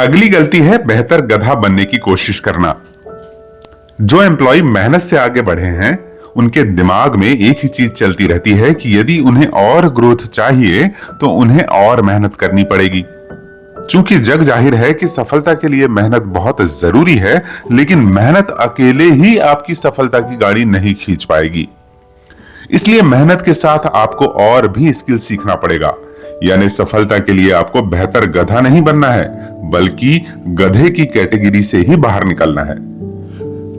अगली गलती है बेहतर गधा बनने की कोशिश करना। जो एम्प्लॉय मेहनत से आगे बढ़े हैं, उनके दिमाग में एक ही चीज चलती रहती है कि यदि उन्हें और ग्रोथ चाहिए तो उन्हें और मेहनत करनी पड़ेगी। चूंकि जग जाहिर है कि सफलता के लिए मेहनत बहुत जरूरी है, लेकिन मेहनत अकेले ही आपकी सफलता की गाड़ी नहीं खींच पाएगी। इसलिए मेहनत के साथ आपको और भी स्किल सीखना पड़ेगा। यानी सफलता के लिए आपको बेहतर गधा नहीं बनना है, बल्कि गधे की कैटेगरी से ही बाहर निकलना है।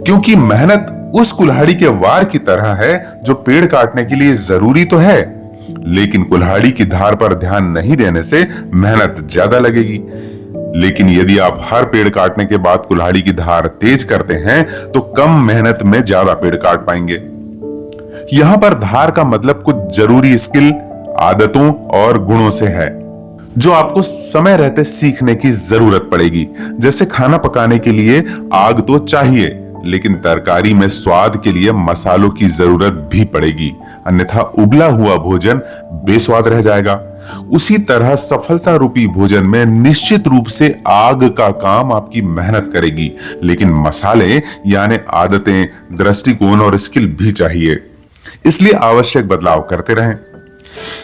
क्योंकि मेहनत उस कुल्हाड़ी के वार की तरह है जो पेड़ काटने के लिए जरूरी तो है, लेकिन कुल्हाड़ी की धार पर ध्यान नहीं देने से मेहनत ज्यादा लगेगी। लेकिन यदि आप हर पेड़ काटने के बाद कुल्हाड़ी की धार तेज करते हैं तो कम मेहनत में ज्यादा पेड़ काट पाएंगे। यहां पर धार का मतलब कुछ जरूरी स्किल, आदतों और गुणों से है जो आपको समय रहते सीखने की जरूरत पड़ेगी। जैसे खाना पकाने के लिए आग तो चाहिए, लेकिन तरकारी में स्वाद के लिए मसालों की जरूरत भी पड़ेगी, अन्यथा उबला हुआ भोजन बेस्वाद रह जाएगा। उसी तरह सफलता रूपी भोजन में निश्चित रूप से आग का काम आपकी मेहनत करेगी, लेकिन मसाले यानी आदतें, दृष्टिकोण और स्किल भी चाहिए। इसलिए आवश्यक बदलाव करते रहें।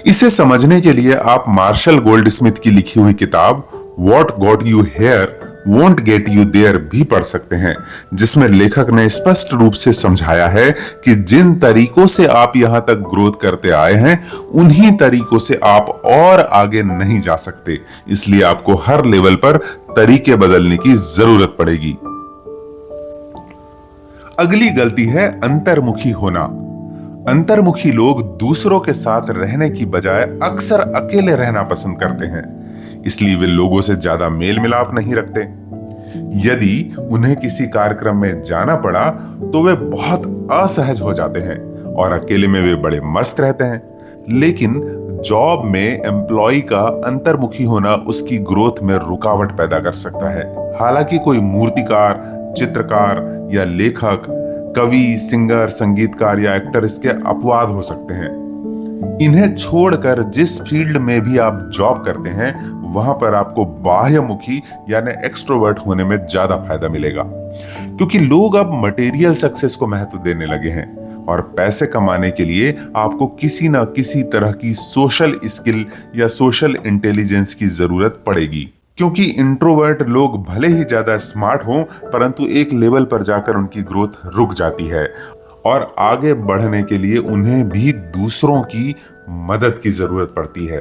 इसे समझने के लिए आप मार्शल गोल्डस्मिथ की लिखी हुई किताब What Got You Here Won't Get You There भी पढ़ सकते हैं, जिसमें लेखक ने स्पष्ट रूप से समझाया है कि जिन तरीकों से आप यहां तक ग्रोथ करते आए हैं, उन्हीं तरीकों से आप और आगे नहीं जा सकते। इसलिए आपको हर लेवल पर तरीके बदलने की जरूरत पड़ेगी। अगली गलती है अंतर्मुखी होना। अंतर्मुखी लोग दूसरों के साथ रहने की बजाय अक्सर अकेले रहना पसंद करते हैं, इसलिए वे लोगों से ज्यादा मेल मिलाप नहीं रखते। यदि उन्हें किसी कार्यक्रम में जाना पड़ा तो वे बहुत असहज हो जाते हैं और अकेले में वे बड़े मस्त रहते हैं। लेकिन जॉब में एम्प्लॉय का अंतर्मुखी होना उसकी ग्रोथ में रुकावट पैदा कर सकता है। हालांकि कोई मूर्तिकार, चित्रकार या लेखक, कवि, सिंगर, संगीतकार या एक्टर इसके अपवाद हो सकते हैं। इन्हें छोड़कर जिस फील्ड में भी आप जॉब करते हैं, वहां पर आपको बाह्यमुखी यानी एक्सट्रोवर्ट होने में ज्यादा फायदा मिलेगा, क्योंकि लोग अब मटेरियल सक्सेस को महत्व देने लगे हैं और पैसे कमाने के लिए आपको किसी ना किसी तरह की सोशल स्किल या सोशल इंटेलिजेंस की जरूरत पड़ेगी। क्योंकि इंट्रोवर्ट लोग भले ही ज्यादा स्मार्ट हों, परंतु एक लेवल पर जाकर उनकी ग्रोथ रुक जाती है और आगे बढ़ने के लिए उन्हें भी दूसरों की मदद की जरूरत पड़ती है।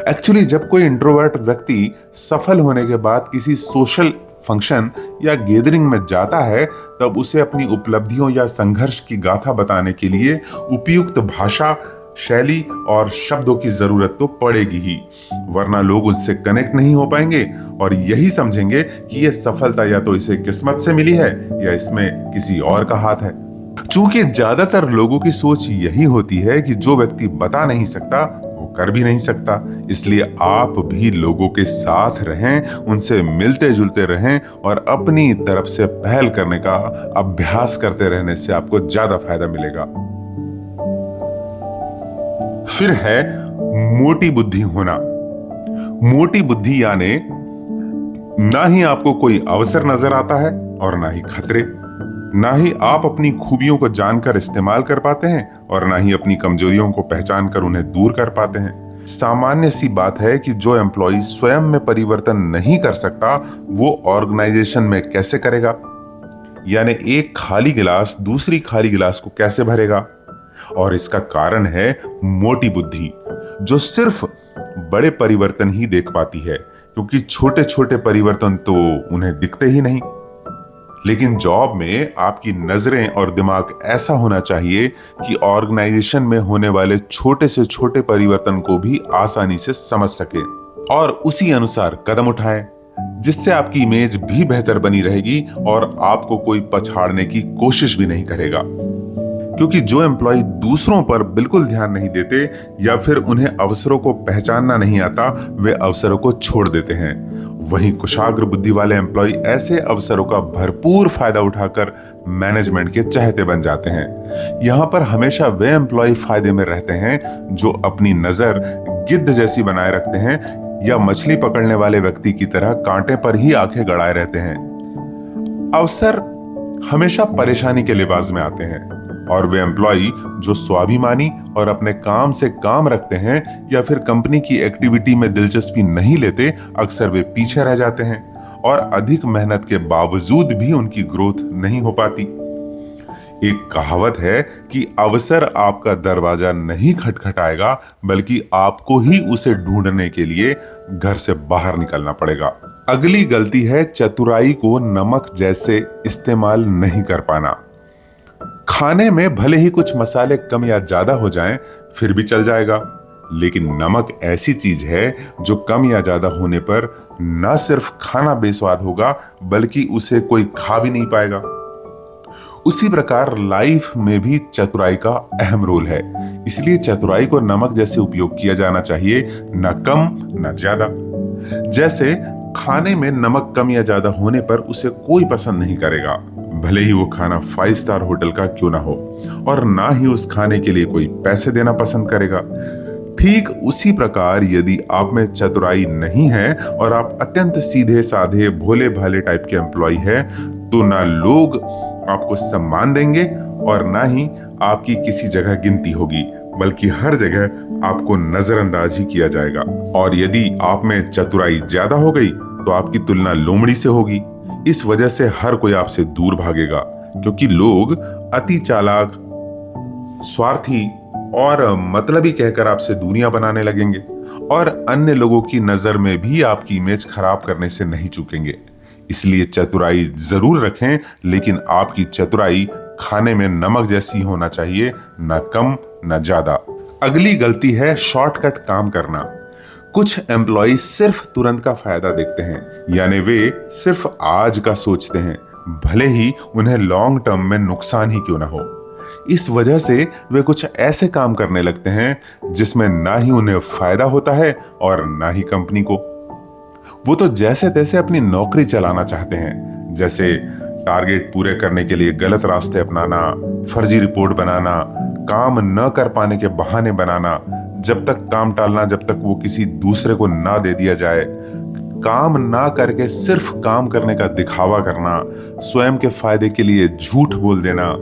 एक्चुअली जब कोई इंट्रोवर्ट व्यक्ति सफल होने के बाद किसी सोशल फंक्शन या गैदरिंग में जाता है, तब उसे अपनी उपलब्धियों या संघर्ष की गाथा बताने के लिए उपयुक्त भाषा, शैली और शब्दों की जरूरत तो पड़ेगी ही, वरना लोग उससे कनेक्ट नहीं हो पाएंगे और यही समझेंगे कि यह सफलता या तो इसे किस्मत से मिली है या इसमें किसी और का हाथ है। चूंकि ज्यादातर लोगों की सोच यही होती है कि जो व्यक्ति बता नहीं सकता वो कर भी नहीं सकता, इसलिए आप भी लोगों के साथ रहें, उनसे मिलते जुलते रहें और अपनी तरफ से पहल करने का अभ्यास करते रहने से आपको ज्यादा फायदा मिलेगा। फिर है मोटी बुद्धि होना। मोटी बुद्धि यानी ना ही आपको कोई अवसर नजर आता है और ना ही खतरे, ना ही आप अपनी खूबियों को जानकर इस्तेमाल कर पाते हैं और ना ही अपनी कमजोरियों को पहचान कर उन्हें दूर कर पाते हैं। सामान्य सी बात है कि जो एम्प्लॉय स्वयं में परिवर्तन नहीं कर सकता, वो ऑर्गेनाइजेशन में कैसे करेगा? यानी एक खाली गिलास दूसरी खाली गिलास को कैसे भरेगा? और इसका कारण है मोटी बुद्धि, जो सिर्फ बड़े परिवर्तन ही देख पाती है, क्योंकि छोटे छोटे परिवर्तन तो उन्हें दिखते ही नहीं। लेकिन जॉब में आपकी नजरें और दिमाग ऐसा होना चाहिए कि ऑर्गेनाइजेशन में होने वाले छोटे से छोटे परिवर्तन को भी आसानी से समझ सके और उसी अनुसार कदम उठाएं, जिससे आपकी इमेज भी बेहतर बनी रहेगी और आपको कोई पछाड़ने की कोशिश भी नहीं करेगा। क्योंकि जो एम्प्लॉय दूसरों पर बिल्कुल ध्यान नहीं देते या फिर उन्हें अवसरों को पहचानना नहीं आता, वे अवसरों को छोड़ देते हैं। वहीं कुशाग्र बुद्धि वाले एम्प्लॉय ऐसे अवसरों का भरपूर फायदा उठाकर मैनेजमेंट के चहेते बन जाते हैं। यहां पर हमेशा वे एम्प्लॉय फायदे में रहते हैं जो अपनी नजर गिद्ध जैसी बनाए रखते हैं, या मछली पकड़ने वाले व्यक्ति की तरह कांटे पर ही आंखें गड़ाए रहते हैं। अवसर हमेशा परेशानी के लिबास में आते हैं और वे एम्प्लॉय जो स्वाभिमानी और अपने काम से काम रखते हैं या फिर कंपनी की एक्टिविटी में दिलचस्पी नहीं लेते, अक्सर वे पीछे रह जाते हैं और अधिक मेहनत के बावजूद भी उनकी ग्रोथ नहीं हो पाती। एक कहावत है कि अवसर आपका दरवाजा नहीं खटखटाएगा, बल्कि आपको ही उसे ढूंढने के लिए घर से बाहर निकलना पड़ेगा। अगली गलती है चतुराई को नमक जैसे इस्तेमाल नहीं कर पाना। खाने में भले ही कुछ मसाले कम या ज्यादा हो जाएं, फिर भी चल जाएगा, लेकिन नमक ऐसी चीज है जो कम या ज्यादा होने पर न सिर्फ खाना बेस्वाद होगा, बल्कि उसे कोई खा भी नहीं पाएगा। उसी प्रकार लाइफ में भी चतुराई का अहम रोल है, इसलिए चतुराई को नमक जैसे उपयोग किया जाना चाहिए, न कम न ज्यादा। जैसे खाने में नमक कम या ज्यादा होने पर उसे कोई पसंद नहीं करेगा, भले ही वो खाना 5 स्टार होटल का क्यों ना हो, और ना ही उस खाने के लिए कोई पैसे देना पसंद करेगा। ठीक उसी प्रकार यदि आप में चतुराई नहीं है और आप अत्यंत सीधे साधे भोले भाले टाइप के एम्प्लॉय है, तो ना लोग आपको सम्मान देंगे और ना ही आपकी किसी जगह गिनती होगी, बल्कि हर जगह आपको नजरअंदाज ही किया जाएगा। और यदि आप में चतुराई ज्यादा हो गई तो आपकी तुलना लोमड़ी से होगी। इस वजह से हर कोई आपसे दूर भागेगा, क्योंकि लोग अति चालाक, स्वार्थी और मतलबी कहकर आपसे दूरियां बनाने लगेंगे और अन्य लोगों की नजर में भी आपकी इमेज खराब करने से नहीं चूकेंगे। इसलिए चतुराई जरूर रखें, लेकिन आपकी चतुराई खाने में नमक जैसी होना चाहिए, न कम न ज्यादा। अगली गलती है शॉर्टकट काम करना। कुछ एम्प्लॉय सिर्फ तुरंत का फायदा देखते हैं, यानी वे सिर्फ आज का सोचते हैं, भले ही उन्हें लॉन्ग टर्म में नुकसान ही क्यों ना हो। इस वजह से वे कुछ ऐसे काम करने लगते हैं जिसमें ना ही उन्हें फायदा होता है और ना ही कंपनी को। वो तो जैसे तैसे अपनी नौकरी चलाना चाहते हैं, जैसे टारगेट पूरे करने के लिए गलत रास्ते अपनाना, फर्जी रिपोर्ट बनाना, काम न कर पाने के बहाने बनाना, जब तक काम टालना जब तक वो किसी दूसरे को ना दे दिया जाए, काम ना करके सिर्फ काम करने का दिखावा करना, स्वयं के फायदे के लिए झूठ बोल देना,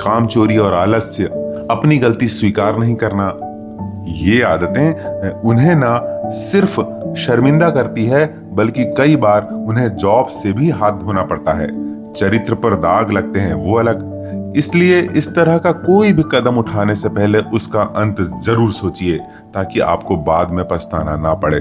काम चोरी और आलस्य, अपनी गलती स्वीकार नहीं करना। ये आदतें उन्हें ना सिर्फ शर्मिंदा करती है, बल्कि कई बार उन्हें जॉब से भी हाथ धोना पड़ता है। चरित्र पर दाग लगते हैं वो अलग। इसलिए इस तरह का कोई भी कदम उठाने से पहले उसका अंत जरूर सोचिए, ताकि आपको बाद में पछताना ना पड़े।